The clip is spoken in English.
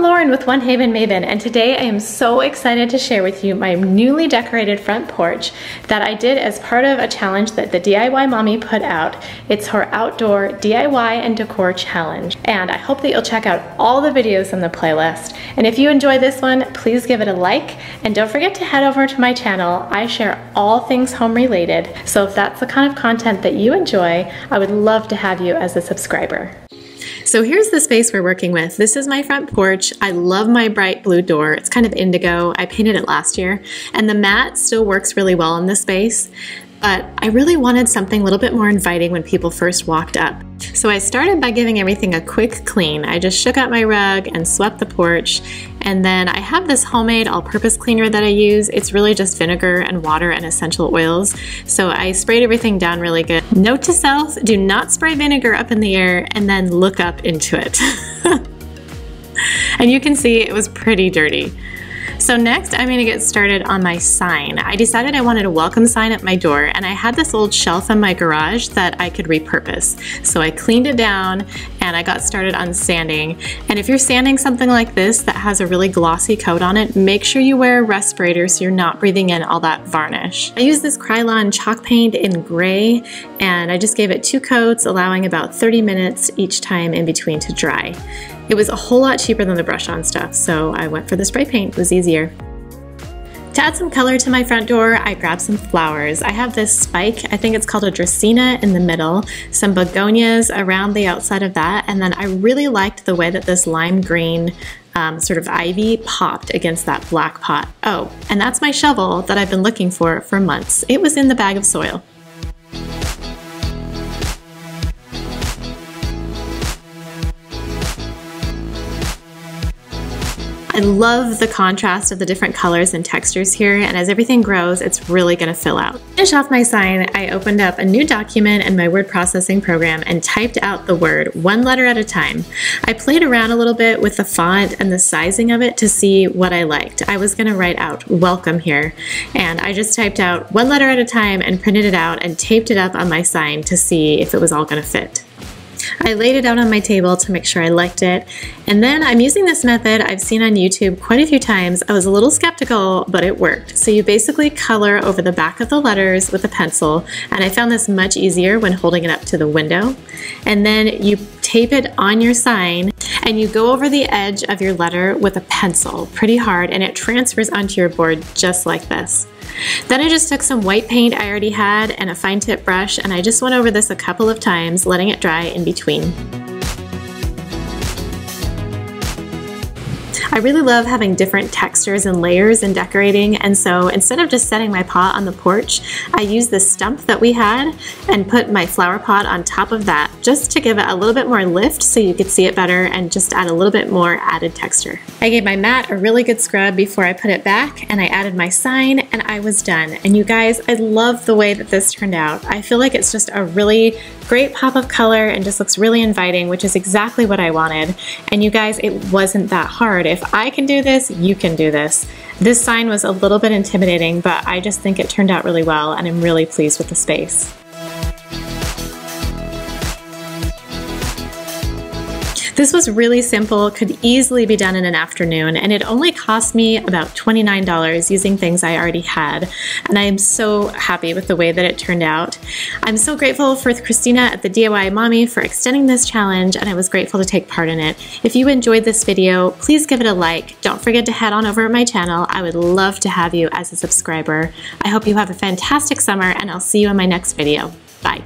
I'm Lauren with One Haven Maven, and today I am so excited to share with you my newly decorated front porch that I did as part of a challenge that the DIY Mommy put out. It's her Outdoor DIY and Decor challenge, and I hope that you'll check out all the videos in the playlist. And if you enjoy this one, please give it a like, and don't forget to head over to my channel. I share all things home related, so if that's the kind of content that you enjoy, I would love to have you as a subscriber. So here's the space we're working with. This is my front porch. I love my bright blue door. It's kind of indigo. I painted it last year, and the mat still works really well in this space, but I really wanted something a little bit more inviting when people first walked up. So I started by giving everything a quick clean. I just shook out my rug and swept the porch, and then I have this homemade all-purpose cleaner that I use. It's really just vinegar and water and essential oils. So I sprayed everything down really good. Note to self, do not spray vinegar up in the air and then look up into it. And you can see it was pretty dirty. So next I'm gonna get started on my sign. I decided I wanted a welcome sign at my door, and I had this old shelf in my garage that I could repurpose. So I cleaned it down and I got started on sanding. And if you're sanding something like this that has a really glossy coat on it, make sure you wear a respirator so you're not breathing in all that varnish. I used this Krylon chalk paint in gray, and I just gave it 2 coats, allowing about 30 minutes each time in between to dry. It was a whole lot cheaper than the brush-on stuff, so I went for the spray paint. It was easier. To add some color to my front door, I grabbed some flowers. I have this spike, I think it's called a Dracaena, in the middle, some begonias around the outside of that, and then I really liked the way that this lime green sort of ivy popped against that black pot. Oh, and that's my shovel that I've been looking for months. It was in the bag of soil. I love the contrast of the different colors and textures here, and as everything grows, it's really gonna fill out. To finish off my sign, I opened up a new document in my word processing program and typed out the word one letter at a time. I played around a little bit with the font and the sizing of it to see what I liked. I was gonna write out welcome here, and I just typed out one letter at a time and printed it out and taped it up on my sign to see if it was all gonna fit. I laid it out on my table to make sure I liked it, and then I'm using this method I've seen on YouTube quite a few times. I was a little skeptical, but it worked. So you basically color over the back of the letters with a pencil, and I found this much easier when holding it up to the window. And then you tape it on your sign, and you go over the edge of your letter with a pencil pretty hard, and it transfers onto your board just like this. Then I just took some white paint I already had and a fine tip brush, and I just went over this a couple of times, letting it dry in between. I really love having different textures and layers in decorating, and so instead of just setting my pot on the porch, I used this stump that we had and put my flower pot on top of that just to give it a little bit more lift so you could see it better and just add a little bit more added texture. I gave my mat a really good scrub before I put it back, and I added my sign, and I was done. And you guys, I love the way that this turned out. I feel like it's just a really great pop of color and just looks really inviting, which is exactly what I wanted. And you guys, it wasn't that hard. If I can do this, you can do this. This sign was a little bit intimidating, but I just think it turned out really well, and I'm really pleased with the space. This was really simple, could easily be done in an afternoon, and it only cost me about $29 using things I already had, and I am so happy with the way that it turned out. I'm so grateful for Christina at the DIY Mommy for extending this challenge, and I was grateful to take part in it. If you enjoyed this video, please give it a like. Don't forget to head on over to my channel. I would love to have you as a subscriber. I hope you have a fantastic summer, and I'll see you in my next video. Bye.